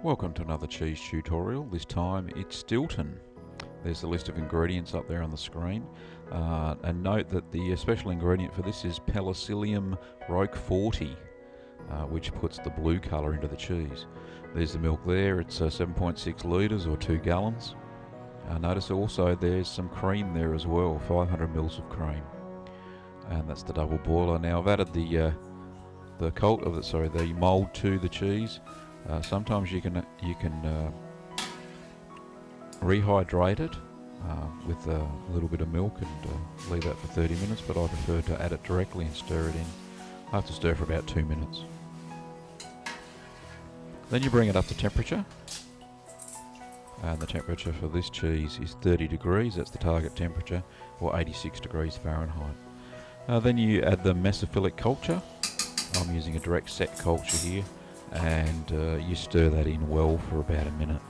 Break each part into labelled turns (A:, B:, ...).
A: Welcome to another cheese tutorial. This time it's Stilton. There's the list of ingredients up there on the screen. And note that the special ingredient for this is Penicillium roqueforti, which puts the blue colour into the cheese. There's the milk there. It's 7.6 litres or 2 gallons. Notice also there's some cream there as well, 500 mils of cream. And that's the double boiler. Now I've added the mould to the cheese. Sometimes you can rehydrate it with a little bit of milk and leave that for 30 minutes, but I prefer to add it directly and stir it in. I have to stir for about 2 minutes. Then you bring it up to temperature, and the temperature for this cheese is 30 degrees, that's the target temperature, or 86 degrees Fahrenheit. Then you add the mesophilic culture. I'm using a direct set culture here, and you stir that in well for about a minute.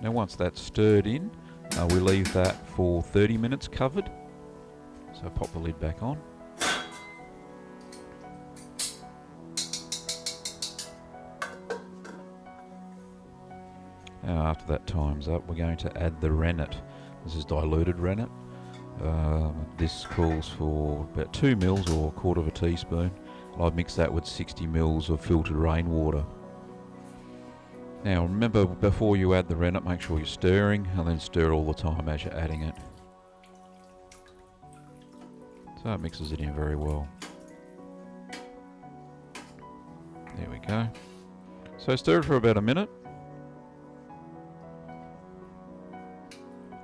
A: Now once that's stirred in, we leave that for 30 minutes covered. So pop the lid back on. Now after that time's up, we're going to add the rennet. This is diluted rennet. This calls for about 2 mils or a quarter of a teaspoon. And I've mixed that with 60 mils of filtered rainwater. Now remember, before you add the rennet, make sure you're stirring, and then stir all the time as you're adding it. So it mixes it in very well. There we go. So stir it for about a minute.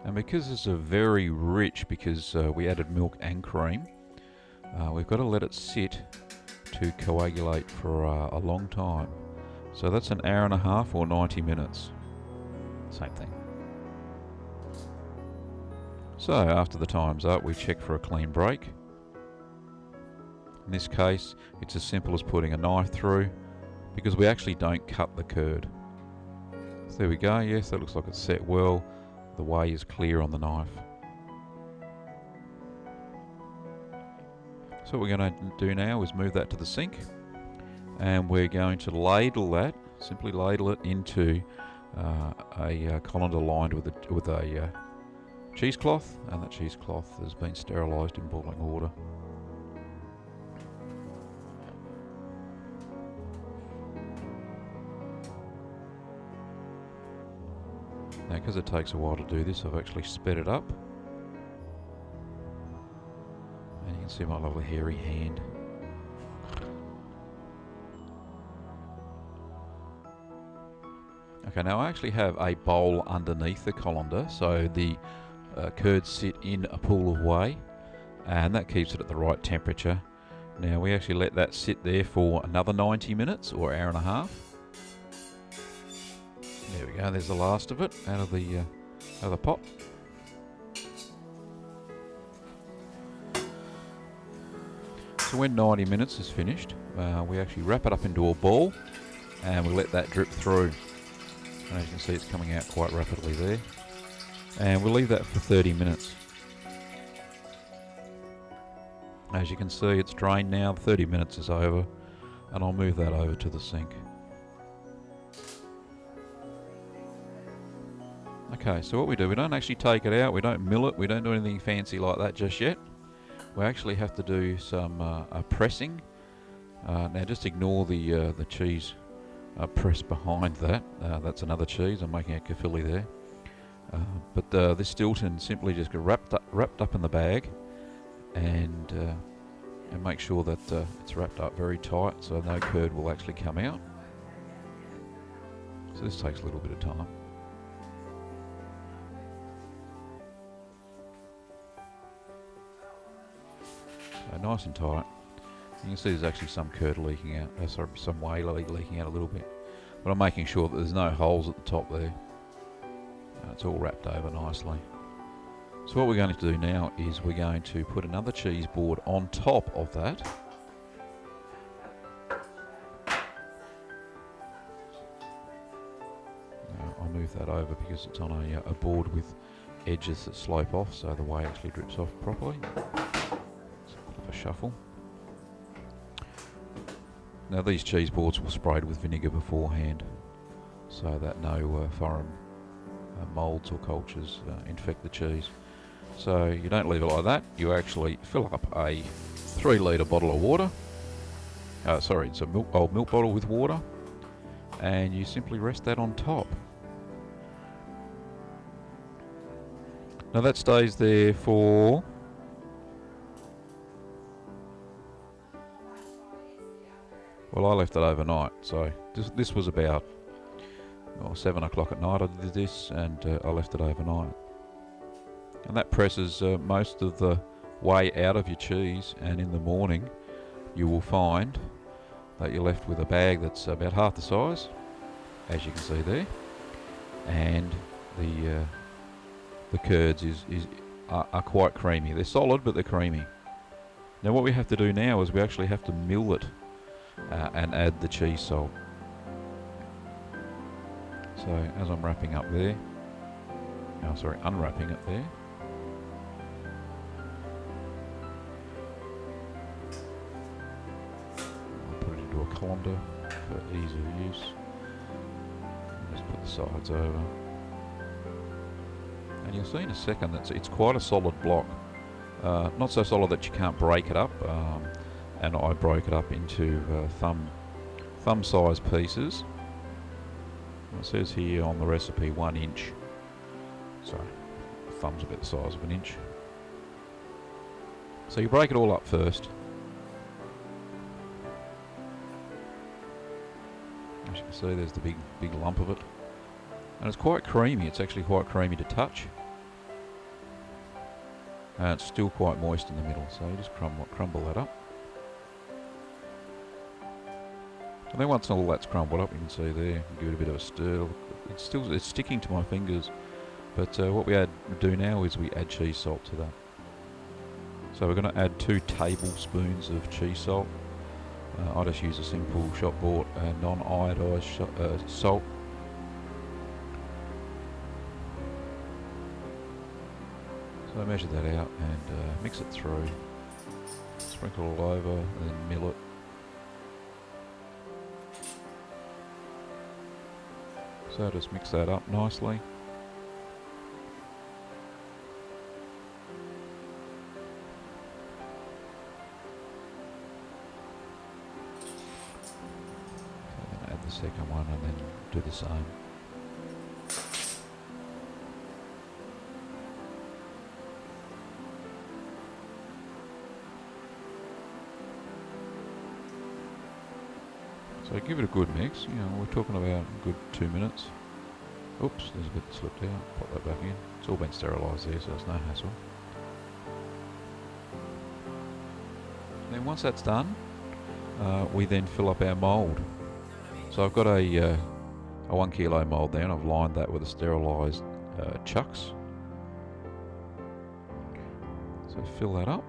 A: And because it's very rich, because we added milk and cream, we've got to let it sit to coagulate for a long time. So that's an hour and a half or 90 minutes. Same thing. So after the time's up, we check for a clean break. In this case, it's as simple as putting a knife through, because we actually don't cut the curd. So there we go. Yes, that looks like it's set well. The whey is clear on the knife. So what we're going to do now is move that to the sink, and we're going to ladle that, simply ladle it into a colander lined with a cheesecloth, and that cheesecloth has been sterilised in boiling water. Now, because it takes a while to do this, I've actually sped it up. And you can see my lovely hairy hand. Okay, now I actually have a bowl underneath the colander, so the curds sit in a pool of whey, and that keeps it at the right temperature. Now we actually let that sit there for another 90 minutes or hour and a half. There we go, there's the last of it out of the pot. So when 90 minutes is finished, we actually wrap it up into a ball, and we let that drip through. And as you can see, it's coming out quite rapidly there. And we'll leave that for 30 minutes. As you can see, it's drained now, 30 minutes is over, and I'll move that over to the sink. Okay, so what we do, we don't actually take it out, we don't mill it, we don't do anything fancy like that just yet. We actually have to do some pressing. Now just ignore the cheese press behind that. That's another cheese, I'm making a kefili there. But this Stilton simply just get wrapped up in the bag, and make sure that it's wrapped up very tight so no curd will actually come out. So this takes a little bit of time. So nice and tight. You can see there's actually some curd leaking out, some whey leaking out a little bit. But I'm making sure that there's no holes at the top there. It's all wrapped over nicely. So what we're going to do now is we're going to put another cheese board on top of that. I'll move that over because it's on a board with edges that slope off so the whey actually drips off properly. It's a bit of a shuffle. Now these cheese boards were sprayed with vinegar beforehand so that no foreign moulds or cultures infect the cheese. So you don't leave it like that, you actually fill up a 3 litre bottle of water. Sorry, it's a old milk bottle with water, and you simply rest that on top. Now that stays there for I left it overnight, so this was about 7 o'clock at night I did this, and I left it overnight. And that presses most of the whey out of your cheese, and in the morning you will find that you're left with a bag that's about half the size, as you can see there, and the curds are quite creamy. They're solid, but they're creamy. Now what we have to do now is we actually have to mill it and add the cheese salt. So as I'm wrapping up there, unwrapping it there, I'll put it into a colander for ease of use. Just put the sides over. And you'll see in a second that it's quite a solid block. Not so solid that you can't break it up, and I broke it up into thumb size pieces. It says here on the recipe 1 inch, so thumb's about the size of an inch. So you break it all up first. As you can see, there's the big lump of it. And it's quite creamy. It's actually quite creamy to touch. And it's still quite moist in the middle, so you just crumble that up. And then once all that's crumbled up, you can see there, give it a bit of a stir. It's sticking to my fingers, but what we do now is we add cheese salt to that. So we're going to add 2 tablespoons of cheese salt. I just use a simple shop bought non-iodised salt. So I measure that out and mix it through, sprinkle all over, and then mill it. So just mix that up nicely. So then add the second one and then do the same. So give it a good mix, we're talking about a good 2 minutes. Oops, there's a bit that slipped out, pop that back in. It's all been sterilised there, so there's no hassle. And then once that's done, we then fill up our mould. So I've got a 1 kilo mould there, and I've lined that with a sterilised chucks. So fill that up,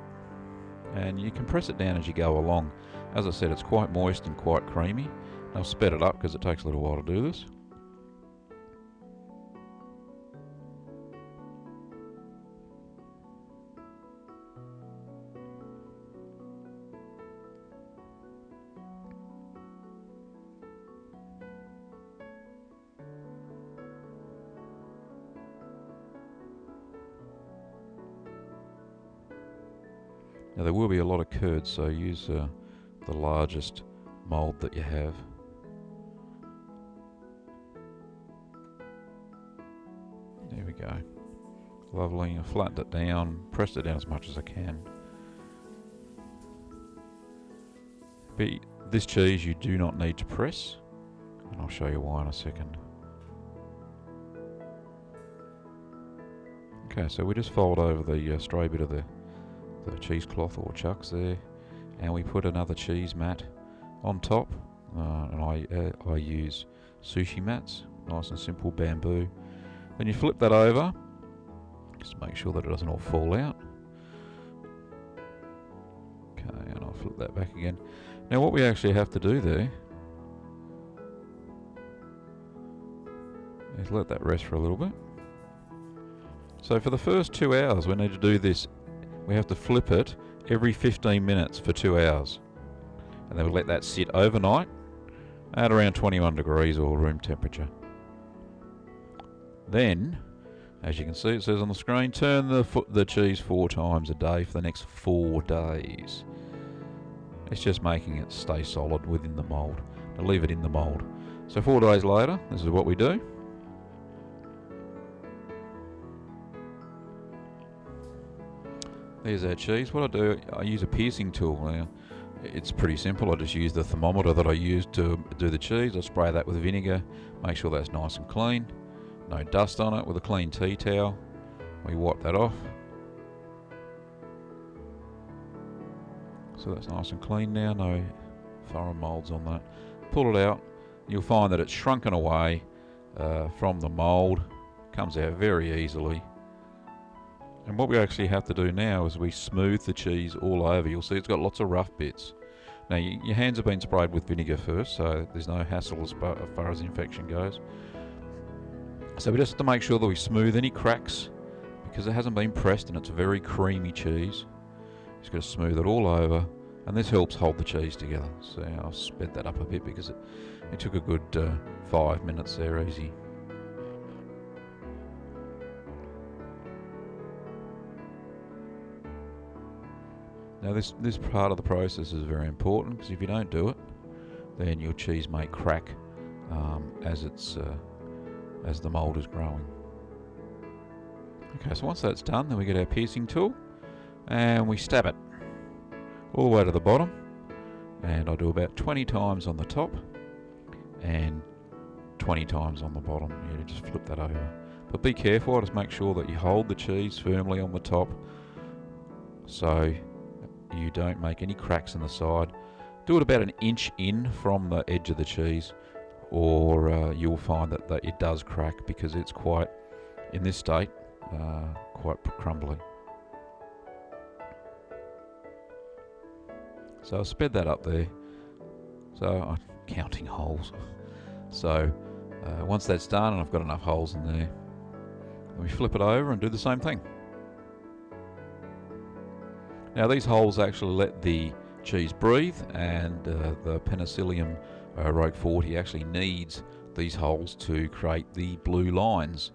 A: and you can press it down as you go along. As I said, it's quite moist and quite creamy. And I've sped it up because it takes a little while to do this. Now there will be a lot of curds, so use the largest mould that you have. There we go. Lovely. I flattened it down, pressed it down as much as I can. But this cheese you do not need to press, and I'll show you why in a second. Okay, so we just fold over the stray bit of the cheesecloth or chucks there, and we put another cheese mat on top, and I use sushi mats, nice and simple, bamboo. Then you flip that over, just to make sure that it doesn't all fall out. Okay, and I'll flip that back again. Now what we actually have to do there is let that rest for a little bit. So for the first 2 hours we need to do this. We have to flip it every 15 minutes for 2 hours. And then we'll let that sit overnight at around 21 degrees or room temperature. Then, as you can see, it says on the screen, turn the cheese 4 times a day for the next 4 days. It's just making it stay solid within the mould. Now leave it in the mould. So 4 days later, this is what we do. There's our cheese. What I do, I use a piercing tool. Now, it's pretty simple. I just use the thermometer that I use to do the cheese. I spray that with vinegar, make sure that's nice and clean. No dust on it. With a clean tea towel, we wipe that off. So that's nice and clean now, no foreign moulds on that. Pull it out, you'll find that it's shrunken away from the mould. Comes out very easily. And what we actually have to do now is we smooth the cheese all over. You'll see it's got lots of rough bits. Now your hands have been sprayed with vinegar first, so there's no hassle as far as infection goes. So we just have to make sure that we smooth any cracks, because it hasn't been pressed and it's a very creamy cheese. Just got to smooth it all over, and this helps hold the cheese together. So I'll sped that up a bit because it took a good 5 minutes there, easy. Now this part of the process is very important, because if you don't do it, then your cheese may crack as the mould is growing. Okay, so once that's done, then we get our piercing tool and we stab it all the way to the bottom, and I do about 20 times on the top and 20 times on the bottom. You just flip that over, but be careful. Just make sure that you hold the cheese firmly on the top so you don't make any cracks in the side. Do it about 1 inch in from the edge of the cheese, or you'll find that it does crack, because it's quite, in this state, quite crumbly. So I sped that up there. So I'm counting holes. So once that's done and I've got enough holes in there, we flip it over and do the same thing. Now these holes actually let the cheese breathe, and the Penicillium Roqueforti actually needs these holes to create the blue lines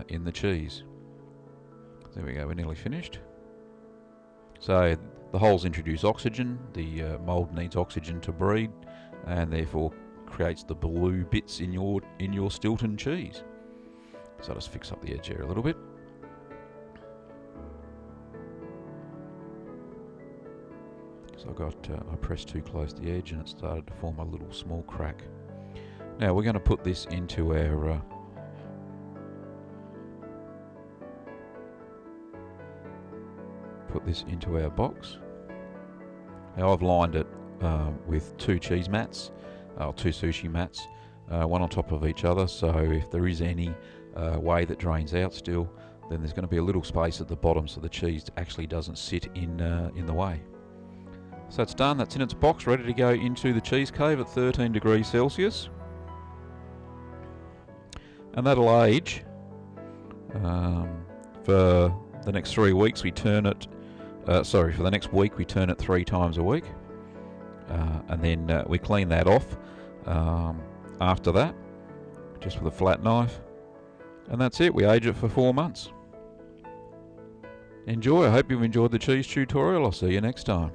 A: in the cheese. There we go, we're nearly finished. So the holes introduce oxygen. The mould needs oxygen to breed, and therefore creates the blue bits in your Stilton cheese. So I'll just fix up the edge here a little bit. So I pressed too close to the edge and it started to form a little small crack. Now we're going to put this into our box. Now I've lined it with 2 cheese mats, 2 sushi mats, one on top of each other, so if there is any way that drains out still, then there's going to be a little space at the bottom so the cheese actually doesn't sit in the way. So it's done, that's in its box, ready to go into the cheese cave at 13 degrees Celsius. And that'll age for the next 3 weeks. We turn it, for the next week we turn it 3 times a week. And then we clean that off after that, just with a flat knife. And that's it, we age it for 4 months. Enjoy, I hope you've enjoyed the cheese tutorial. I'll see you next time.